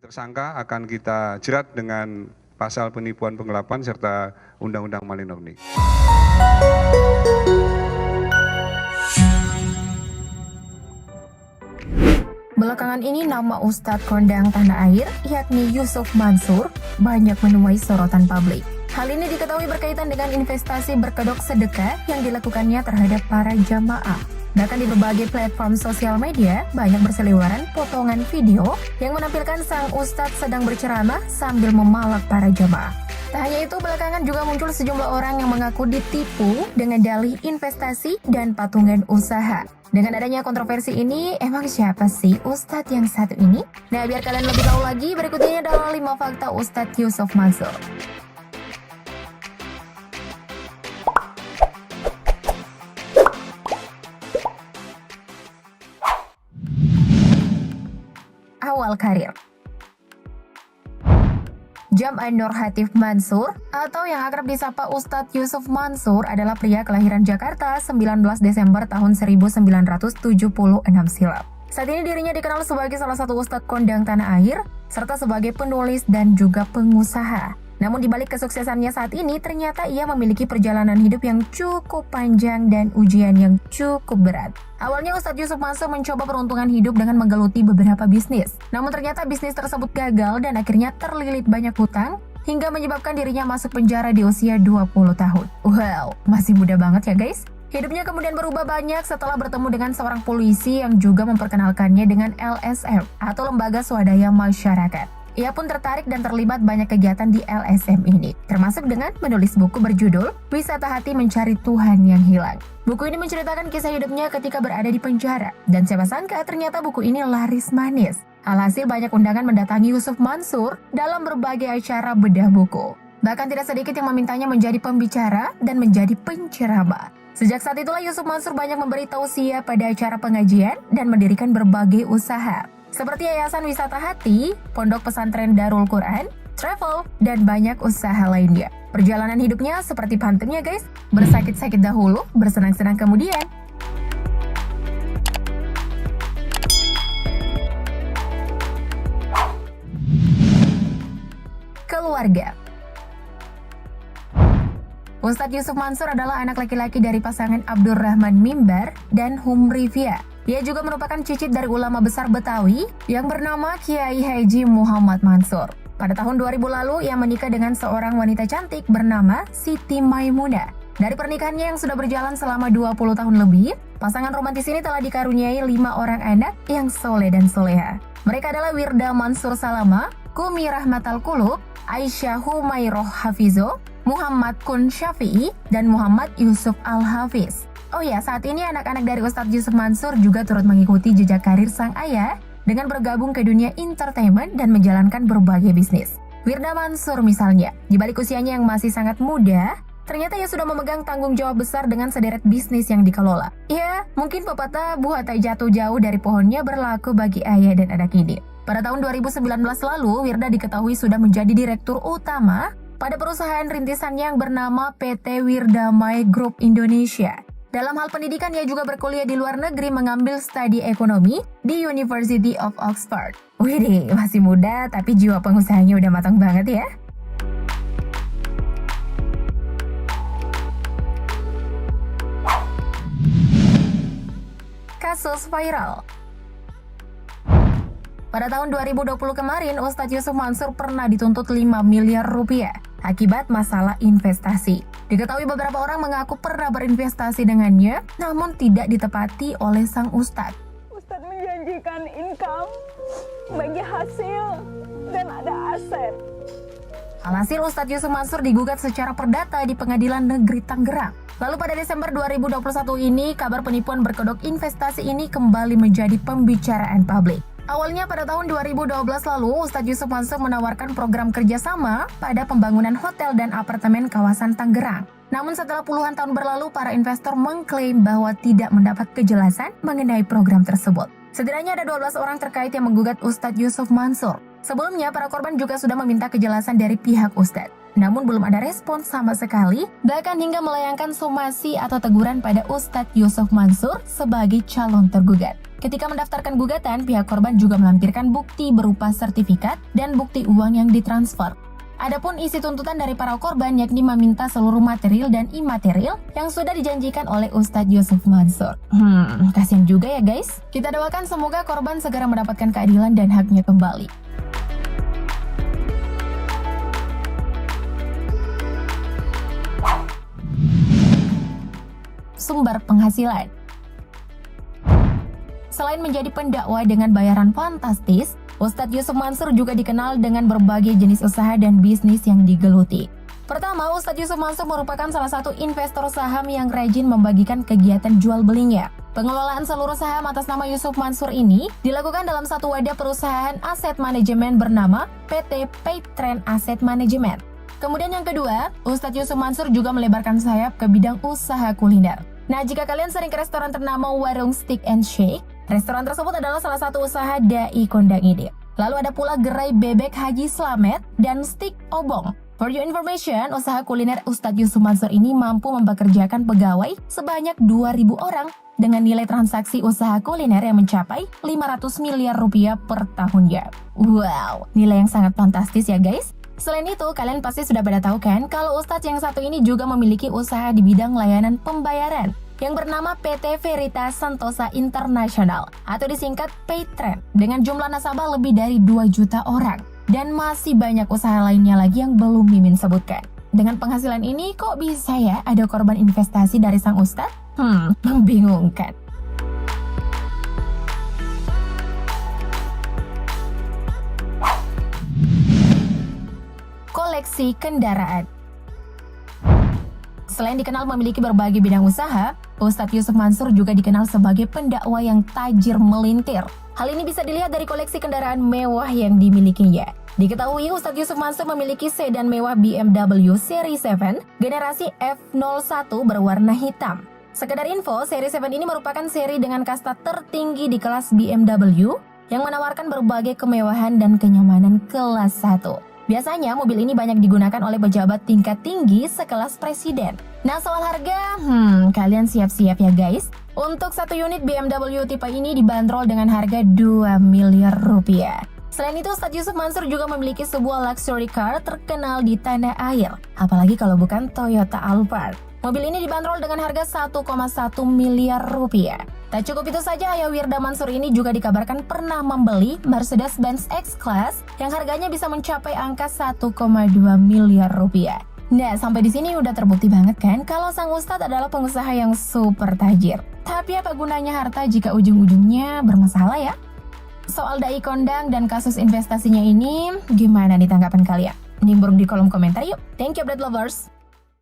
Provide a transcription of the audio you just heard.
Tersangka akan kita jerat dengan pasal penipuan penggelapan serta Undang-Undang Malinownik. Belakangan ini nama Ustadz Kondang Tanah Air, yakni Yusuf Mansur, banyak menuai sorotan publik. Hal ini diketahui berkaitan dengan investasi berkedok sedekah yang dilakukannya terhadap para jamaah. Bahkan di berbagai platform sosial media, banyak berseliweran potongan video yang menampilkan sang Ustadz sedang berceramah sambil memalak para jamaah. Tak hanya itu, belakangan juga muncul sejumlah orang yang mengaku ditipu dengan dalih investasi dan patungan usaha. Dengan adanya kontroversi ini, emang siapa sih Ustadz yang satu ini? Nah, biar kalian lebih tahu lagi, berikut ini adalah 5 fakta Ustadz Yusuf Mansur. Awal karir. Jam'an Nur Hatif Mansur atau yang akrab disapa Ustadz Yusuf Mansur adalah pria kelahiran Jakarta 19 Desember tahun 1976 silam. Saat ini dirinya dikenal sebagai salah satu Ustadz kondang tanah air serta sebagai penulis dan juga pengusaha. Namun di balik kesuksesannya saat ini, ternyata ia memiliki perjalanan hidup yang cukup panjang dan ujian yang cukup berat. Awalnya Ustadz Yusuf Mansur mencoba peruntungan hidup dengan menggeluti beberapa bisnis. Namun ternyata bisnis tersebut gagal dan akhirnya terlilit banyak hutang hingga menyebabkan dirinya masuk penjara di usia 20 tahun. Wow, masih muda banget ya guys. Hidupnya kemudian berubah banyak setelah bertemu dengan seorang polisi yang juga memperkenalkannya dengan LSM atau Lembaga Swadaya Masyarakat. Ia pun tertarik dan terlibat banyak kegiatan di LSM ini, termasuk dengan menulis buku berjudul Wisata Hati Mencari Tuhan yang Hilang. Buku ini menceritakan kisah hidupnya ketika berada di penjara, dan siapa sangka ternyata buku ini laris manis. Alhasil banyak undangan mendatangi Yusuf Mansur dalam berbagai acara bedah buku. Bahkan tidak sedikit yang memintanya menjadi pembicara dan menjadi penceramah. Sejak saat itulah Yusuf Mansur banyak memberi tausiah pada acara pengajian dan mendirikan berbagai usaha, seperti Yayasan Wisata Hati, Pondok Pesantren Darul Quran, travel, dan banyak usaha lainnya. Perjalanan hidupnya seperti pantunnya guys, bersakit-sakit dahulu, bersenang-senang kemudian. Keluarga. Ustadz Yusuf Mansur adalah anak laki-laki dari pasangan Abdurrahman Mimbar dan Humrifia. Ia juga merupakan cicit dari ulama besar Betawi yang bernama Kiai Haji Muhammad Mansur. Pada tahun 2000 lalu, ia menikah dengan seorang wanita cantik bernama Siti Maimunah. Dari pernikahannya yang sudah berjalan selama 20 tahun lebih, pasangan romantis ini telah dikaruniai 5 orang anak yang soleh dan soleha. Mereka adalah Wirda Mansur Salama, Kumi Rahmatal Qulub, Aisyah Humairoh Hafizo, Muhammad Kun Syafi'i, dan Muhammad Yusuf Al-Hafiz. Oh ya, saat ini anak-anak dari Ustadz Yusuf Mansur juga turut mengikuti jejak karir sang ayah dengan bergabung ke dunia entertainment dan menjalankan berbagai bisnis. Wirda Mansur misalnya, di balik usianya yang masih sangat muda, ternyata ia sudah memegang tanggung jawab besar dengan sederet bisnis yang dikelola. Ya, mungkin pepatah buah tak jatuh jauh dari pohonnya berlaku bagi ayah dan anak ini. Pada tahun 2019 lalu, Wirda diketahui sudah menjadi direktur utama pada perusahaan rintisannya yang bernama PT Wirdamai Group Indonesia. Dalam hal pendidikan, ia juga berkuliah di luar negeri mengambil studi ekonomi di University of Oxford. Widih, masih muda tapi jiwa pengusahanya udah matang banget ya. Kasus viral. Pada tahun 2020 kemarin, Ustadz Yusuf Mansur pernah dituntut 5 miliar rupiah akibat masalah investasi. Diketahui beberapa orang mengaku pernah berinvestasi dengannya, namun tidak ditepati oleh sang Ustadz. Ustadz menjanjikan income, bagi hasil, dan ada aset. Alhasil Ustadz Yusuf Mansur digugat secara perdata di Pengadilan Negeri Tangerang. Lalu pada Desember 2021 ini, kabar penipuan berkedok investasi ini kembali menjadi pembicaraan publik. Awalnya pada tahun 2012 lalu, Ustadz Yusuf Mansur menawarkan program kerjasama pada pembangunan hotel dan apartemen kawasan Tangerang. Namun setelah puluhan tahun berlalu, para investor mengklaim bahwa tidak mendapat kejelasan mengenai program tersebut. Setidaknya ada 12 orang terkait yang menggugat Ustadz Yusuf Mansur. Sebelumnya, para korban juga sudah meminta kejelasan dari pihak Ustadz. namun belum ada respon sama sekali, bahkan hingga melayangkan somasi atau teguran pada Ustadz Yusuf Mansur sebagai calon tergugat. Ketika mendaftarkan gugatan, pihak korban juga melampirkan bukti berupa sertifikat dan bukti uang yang ditransfer. Adapun isi tuntutan dari para korban yakni meminta seluruh material dan imaterial yang sudah dijanjikan oleh Ustadz Yusuf Mansur. Kasian juga ya guys. Kita doakan semoga korban segera mendapatkan keadilan dan haknya kembali. Sumber penghasilan. Selain menjadi pendakwa dengan bayaran fantastis, Ustadz Yusuf Mansur juga dikenal dengan berbagai jenis usaha dan bisnis yang digeluti. Pertama, Ustadz Yusuf Mansur merupakan salah satu investor saham yang rajin membagikan kegiatan jual belinya. Pengelolaan seluruh saham atas nama Yusuf Mansur ini dilakukan dalam satu wadah perusahaan aset manajemen bernama PT Paytrend Asset Management. Kemudian yang kedua, Ustadz Yusuf Mansur juga melebarkan sayap ke bidang usaha kuliner. Nah, jika kalian sering ke restoran ternama Warung Steak and Shake, restoran tersebut adalah salah satu usaha dai kondang ini. Lalu ada pula gerai bebek Haji Slamet dan Steak Obong. For your information, usaha kuliner Ustadz Yusuf Mansur ini mampu mempekerjakan pegawai sebanyak 2.000 orang dengan nilai transaksi usaha kuliner yang mencapai 500 miliar rupiah per tahunnya. Wow, nilai yang sangat fantastis ya guys. Selain itu, kalian pasti sudah pada tahu kan kalau Ustadz yang satu ini juga memiliki usaha di bidang layanan pembayaran yang bernama PT Veritas Sentosa International atau disingkat Paytrend dengan jumlah nasabah lebih dari 2 juta orang. Dan masih banyak usaha lainnya lagi yang belum Mimin sebutkan. Dengan penghasilan ini kok bisa ya ada korban investasi dari sang Ustadz? Membingungkan. Koleksi kendaraan. Selain dikenal memiliki berbagai bidang usaha, Ustadz Yusuf Mansur juga dikenal sebagai pendakwa yang tajir melintir. Hal ini bisa dilihat dari koleksi kendaraan mewah yang dimilikinya. Diketahui Ustadz Yusuf Mansur memiliki sedan mewah BMW Seri 7 generasi F01 berwarna hitam. Sekedar info, Seri 7 ini merupakan seri dengan kasta tertinggi di kelas BMW yang menawarkan berbagai kemewahan dan kenyamanan kelas 1. Biasanya mobil ini banyak digunakan oleh pejabat tingkat tinggi sekelas presiden. Nah, soal harga, kalian siap-siap ya guys. Untuk satu unit BMW tipe ini dibanderol dengan harga 2 miliar rupiah. Selain itu, Ustadz Yusuf Mansur juga memiliki sebuah luxury car terkenal di tanah air. Apalagi kalau bukan Toyota Alphard. Mobil ini dibanderol dengan harga 1,1 miliar rupiah. Tak cukup itu saja, Ayah Wirda Mansur ini juga dikabarkan pernah membeli Mercedes-Benz X-Class yang harganya bisa mencapai angka 1,2 miliar rupiah. Nah, sampai di sini udah terbukti banget kan kalau sang Ustadz adalah pengusaha yang super tajir. Tapi apa gunanya harta jika ujung-ujungnya bermasalah ya? Soal dai kondang dan kasus investasinya ini, gimana nih tanggapan kalian? Nimbrung di kolom komentar yuk. Thank you, bread lovers.